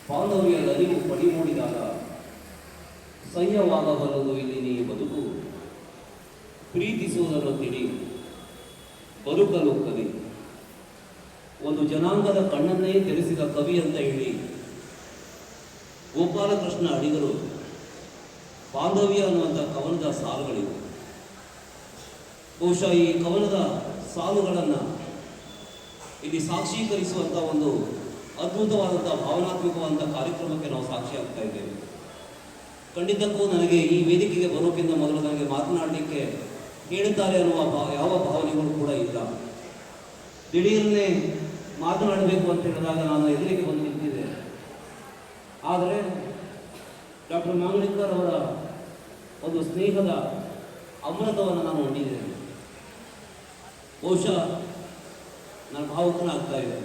ಬಾಂಧವ್ಯ ಅರಿವು ಪಡಿಮೂಡಿದಾಗ ಸಹ್ಯವಾಗಬಲ್ಲದು ಇಲ್ಲಿ ನೀ ಬದುಕು. ಪ್ರೀತಿಸುವುದನ್ನು ತಿಳಿ, ಬದುಕಲು ಕಲಿ. ಒಂದು ಜನಾಂಗದ ಕಣ್ಣನ್ನೇ ತೆರೆಸಿದ ಕವಿ ಅಂತ ಹೇಳಿ ಗೋಪಾಲಕೃಷ್ಣ ಅಡಿಗರು ಬಾಂಧವ್ಯ ಅನ್ನುವಂಥ ಕವನದ ಸಾಲುಗಳಿವೆ. ಬಹುಶಃ ಈ ಕವನದ ಸಾಲುಗಳನ್ನು ಇಲ್ಲಿ ಸಾಕ್ಷೀಕರಿಸುವಂಥ ಒಂದು ಅದ್ಭುತವಾದಂಥ ಭಾವನಾತ್ಮಕವಾದಂಥ ಕಾರ್ಯಕ್ರಮಕ್ಕೆ ನಾವು ಸಾಕ್ಷಿಯಾಗ್ತಾ ಇದ್ದೇವೆ. ಖಂಡಿತಕ್ಕೂ ನನಗೆ ಈ ವೇದಿಕೆಗೆ ಬರೋಕ್ಕಿಂತ ಮೊದಲು ನನಗೆ ಮಾತನಾಡಲಿಕ್ಕೆ ಹೇಳುತ್ತಾರೆ ಅನ್ನುವ ಯಾವ ಭಾವನೆಗಳು ಕೂಡ ಇಲ್ಲ. ದಿಢೀರನ್ನೇ ಮಾತನಾಡಬೇಕು ಅಂತ ಹೇಳಿದಾಗ ನಾನು ಎದುರಿಗೆ ಬಂದು ನಿಂತಿದ್ದೆ. ಆದರೆ ಡಾಕ್ಟರ್ ಮಾಂಗ್ಲಿಕರ್ ಅವರ ಒಂದು ಸ್ನೇಹದ ಅಮೃತವನ್ನು ನಾನು ಹೊಂದಿದ್ದೇನೆ. ಬಹುಶಃ ನಾನು ಭಾವುಕನಾಗ್ತಾ ಇದೆ.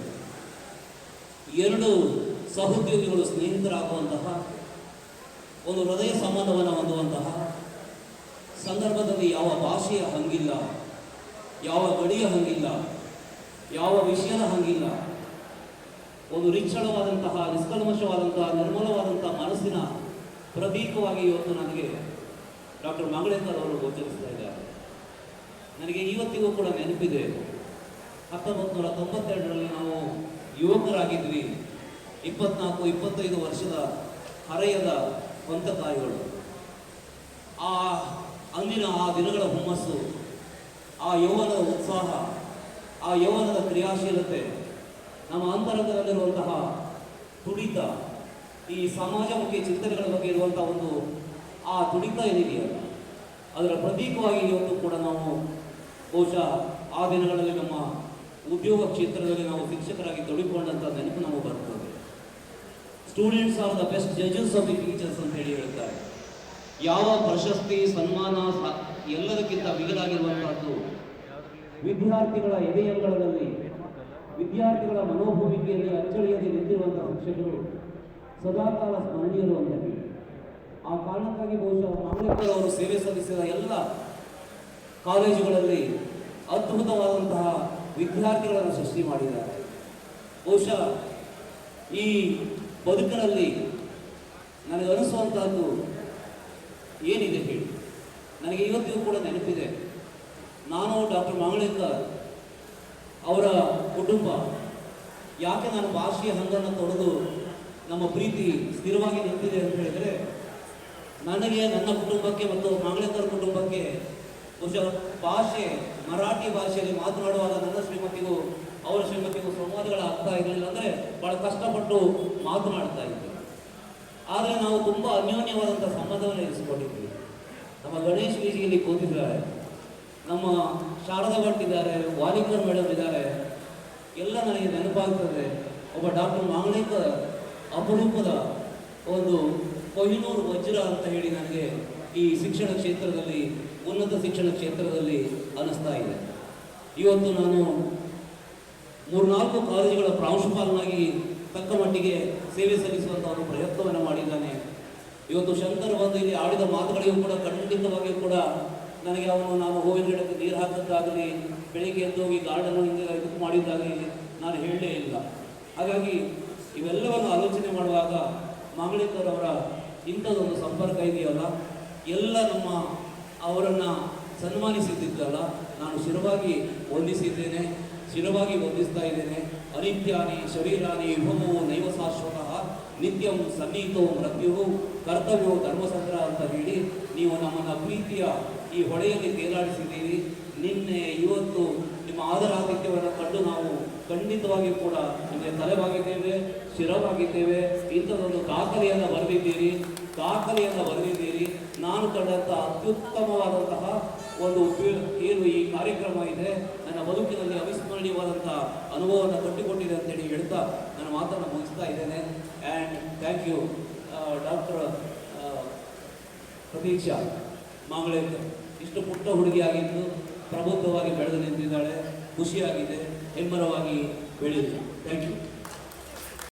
ಎರಡು ಸಹೋದ್ಯೋಗಿಗಳು ಸ್ನೇಹಿತರಾಗುವಂತಹ ಒಂದು ಹೃದಯ ಸಂಬಂಧವನ್ನು ಹೊಂದುವಂತಹ ಸಂದರ್ಭದಲ್ಲಿ ಯಾವ ಭಾಷೆಯ ಹಂಗಿಲ್ಲ, ಯಾವ ಗಡಿಯ ಹಂಗಿಲ್ಲ, ಯಾವ ವಿಷಯದ ಹಂಗಿಲ್ಲ. ಒಂದು ನಿಶ್ಚಳವಾದಂತಹ, ನಿಷ್ಕಲ್ಮಶವಾದಂತಹ, ನಿರ್ಮಲವಾದಂತಹ ಮನಸ್ಸಿನ ಪ್ರತೀಕವಾಗಿ ಇವತ್ತು ನನಗೆ ಡಾಕ್ಟರ್ ಮಾಂಗ್ಲೇಕರ್ ಅವರು ಗೋಚರಿಸ್ತಾ ಇದ್ದಾರೆ. ನನಗೆ ಇವತ್ತಿಗೂ ಕೂಡ ನೆನಪಿದೆ, 1992ರಲ್ಲಿ ನಾವು ಯುವಕರಾಗಿದ್ವಿ. 24-25 ವರ್ಷದ ಹರೆಯದ ಕೊಂತಕಾಯಿಗಳು. ಅಂದಿನ ಆ ದಿನಗಳ ಹುಮ್ಮಸ್ಸು, ಆ ಯೌವನದ ಉತ್ಸಾಹ, ಆ ಯೌವನದ ಕ್ರಿಯಾಶೀಲತೆ, ನಮ್ಮ ಅಂತರಂಗದಲ್ಲಿರುವಂತಹ ತುಡಿತ, ಈ ಸಮಾಜಮುಖಿ ಚಿಂತನೆಗಳ ಬಗ್ಗೆ ಇರುವಂಥ ಒಂದು ಆ ತುಡಿತ ಏನಿದೆಯಲ್ಲ, ಅದರ ಪ್ರತೀಕವಾಗಿ ಇವತ್ತು ಕೂಡ ನಾವು ಬಹುಶಃ ಆ ದಿನಗಳಲ್ಲಿ ನಮ್ಮ ಉದ್ಯೋಗ ಕ್ಷೇತ್ರದಲ್ಲಿ ನಾವು ಶಿಕ್ಷಕರಾಗಿ ತೊಡಗಿಕೊಂಡಂಥ ನೆನಪು ನಮಗೆ ಬರ್ತದೆ. Students are the best judges of the teachers ಅಂತ ಹೇಳಿ ಹೇಳ್ತಾರೆ. ಯಾವ ಪ್ರಶಸ್ತಿ, ಸನ್ಮಾನ ಎಲ್ಲದಕ್ಕಿಂತ ಮಿಗಿಲಾಗಿರುವಂತಹದ್ದು ವಿದ್ಯಾರ್ಥಿಗಳ ಎದೆಯಂಗಳದಲ್ಲಿ, ವಿದ್ಯಾರ್ಥಿಗಳ ಮನೋಭೂಮಿಕೆಯಲ್ಲಿ ಅಚ್ಚಳಿಯದೆ ನಿಂತಿರುವಂತಹ ಶಿಕ್ಷಕರು ಸದಾಕಾಲ ಸ್ಮರಣೀಯರು ಅಂತ ಹೇಳಿ. ಆ ಕಾರಣಕ್ಕಾಗಿ ಬಹುಶಃ ಮಾಂಗ್ಲೇಕರ್ ಅವರು ಸೇವೆ ಸಲ್ಲಿಸಿದ ಎಲ್ಲ ಕಾಲೇಜುಗಳಲ್ಲಿ ಅದ್ಭುತವಾದಂತಹ ವಿದ್ಯಾರ್ಥಿಗಳನ್ನು ಸೃಷ್ಟಿ ಮಾಡಿದ್ದಾರೆ. ಬಹುಶಃ ಈ ಬದುಕಿನಲ್ಲಿ ನನಗೆ ಅನಿಸುವಂತಹದ್ದು ಏನಿದೆ ಹೇಳಿ, ನನಗೆ ಇವತ್ತಿಗೂ ಕೂಡ ನೆನಪಿದೆ. ನಾನು ಡಾಕ್ಟರ್ ಮಾಂಗ್ಲೇಕರ್ ಅವರ ಕುಟುಂಬ ಯಾಕೆ ನಾನು ಭಾಷೆಯ ಹಂಗನ್ನು ತೊಡೆದು ನಮ್ಮ ಪ್ರೀತಿ ಸ್ಥಿರವಾಗಿ ನಿಂತಿದೆ ಅಂತ ಹೇಳಿದರೆ, ನನಗೆ, ನನ್ನ ಕುಟುಂಬಕ್ಕೆ ಮತ್ತು ಮಾಂಗ್ಲೇಕರ್ ಕುಟುಂಬಕ್ಕೆ ಬಹುಶಃ ಭಾಷೆ, ಮರಾಠಿ ಭಾಷೆಯಲ್ಲಿ ಮಾತನಾಡುವಾಗ ನನ್ನ ಶ್ರೀಮತಿಗೂ ಅವರ ಶ್ರೀಮತಿಗೂ ಸಂವಾದಗಳ ಆಗ್ತಾ ಇರಲಿಲ್ಲ. ಅಂದರೆ ಭಾಳ ಕಷ್ಟಪಟ್ಟು ಮಾತನಾಡ್ತಾ ಇದ್ವಿ. ಆದರೆ ನಾವು ತುಂಬ ಅನ್ಯೋನ್ಯವಾದಂಥ ಸಂಬಂಧವನ್ನು ಇರಿಸಿಕೊಂಡಿದ್ವಿ. ನಮ್ಮ ಗಣೇಶ್ ವಿಜಿಯಲ್ಲಿ ಕೂತಿದ್ದಾರೆ, ನಮ್ಮ ಶಾರದಾ ಭಟ್ ಇದ್ದಾರೆ, ವಾಲಿಕರ್ ಮೇಡಮ್ ಇದ್ದಾರೆ. ಎಲ್ಲ ನನಗೆ ನೆನಪಾಗ್ತದೆ. ಒಬ್ಬ ಡಾಕ್ಟರ್ ಮಾಂಗ್ಲೇಕರ್ ಅಪರೂಪದ ಒಂದು ಕೊಹಿನೂರು ವಜ್ರ ಅಂತ ಹೇಳಿ ನನಗೆ ಈ ಶಿಕ್ಷಣ ಕ್ಷೇತ್ರದಲ್ಲಿ, ಉನ್ನತ ಶಿಕ್ಷಣ ಕ್ಷೇತ್ರದಲ್ಲಿ ಅನ್ನಿಸ್ತಾ ಇದೆ. ಇವತ್ತು ನಾನು 3-4 ಕಾಲೇಜುಗಳ ಪ್ರಾಂಶುಪಾಲನಾಗಿ ತಕ್ಕ ಮಟ್ಟಿಗೆ ಸೇವೆ ಸಲ್ಲಿಸುವಂಥ ಒಂದು ಪ್ರಯತ್ನವನ್ನು ಮಾಡಿದ್ದಾನೆ. ಇವತ್ತು ಶಂಕರ್ ಬಂದು ಇಲ್ಲಿ ಆಡಿದ ಮಾತುಗಳಿಗೂ ಕೂಡ ಖಂಡಿತವಾಗಿಯೂ ಕೂಡ ನನಗೆ ನಾನು ಹೂವಿನ ಗಿಡಕ್ಕೆ ನೀರು ಹಾಕಿದ್ದಾಗಲಿ, ಬೆಳಿಗ್ಗೆ ಎದ್ದು ಹೋಗಿ ಗಾರ್ಡನ್ನು ಹಿಂಗೆ ಇದು ಮಾಡಿದ್ದಾಗಲಿ ನಾನು ಹೇಳಲೇ ಇಲ್ಲ. ಹಾಗಾಗಿ ಇವೆಲ್ಲವನ್ನು ಆಲೋಚನೆ ಮಾಡುವಾಗ ಮಾಂಗ್ಲೇಕರ್ ಅವರ ಇಂಥದ್ದೊಂದು ಸಂಪರ್ಕ ಇದೆಯಲ್ಲ, ಎಲ್ಲ ನಮ್ಮ ಅವರನ್ನು ಸನ್ಮಾನಿಸಿದ್ದಲ್ಲ, ನಾನು ಶಿರವಾಗಿ ವಂದಿಸಿದ್ದೇನೆ, ಶಿರವಾಗಿ ವಂದಿಸ್ತಾ ಇದ್ದೇನೆ. ಅನಿತ್ಯಾನಿ ಶರೀರಾನಿ ವಿಭವೋ ನೈವ ಶಾಶ್ವತಃ ನಿತ್ಯಂ ಸನ್ನಿಹಿತೋ ಮೃತ್ಯುವು ಕರ್ತವ್ಯೋ ಧರ್ಮಸಂಗ್ರಹ ಅಂತ ಹೇಳಿ ನೀವು ನಮ್ಮನ್ನು ಪ್ರೀತಿಯ ಈ ಹೊಳೆಯಲ್ಲಿ ತೇಲಾಡಿಸಿದ್ದೀರಿ. ನಿನ್ನೆ ಇವತ್ತು ನಿಮ್ಮ ಆದರಾತಿಥ್ಯವನ್ನು ಕಂಡು ನಾವು ಖಂಡಿತವಾಗಿಯೂ ಕೂಡ ನಿಮಗೆ ತಲೆಬಾಗಿದ್ದೇವೆ, ಶಿರವಾಗಿದ್ದೇವೆ. ಇಂಥದ್ದೊಂದು ದಾಖಲೆಯನ್ನು ಬರೆದಿದ್ದೀರಿ. ನಾನು ಕಂಡಂಥ ಅತ್ಯುತ್ತಮವಾದಂತಹ ಒಂದು ಏನು ಈ ಕಾರ್ಯಕ್ರಮ ಇದೆ, ನನ್ನ ಬದುಕಿನಲ್ಲಿ ಅವಿಸ್ಮರಣೀಯವಾದಂಥ ಅನುಭವವನ್ನು ಕಟ್ಟಿಕೊಟ್ಟಿದೆ ಅಂತೇಳಿ ಹೇಳ್ತಾ ನನ್ನ ಮಾತನ್ನು ಮುಗಿಸ್ತಾ ಇದ್ದೇನೆ. And thank you doctor Pratiksha Manglekar. ಇಷ್ಟು ಪುಟ್ಟ ಹುಡುಗಿಯಾಗಿದ್ದು ಪ್ರಬುದ್ಧವಾಗಿ ಬೆಳೆದು ನಿಂತಿದ್ದಾಳೆ. ಖುಷಿಯಾಗಿದೆ, ಹೆಮ್ಮರವಾಗಿ ಬೆಳೆಯಿತು. Thank you.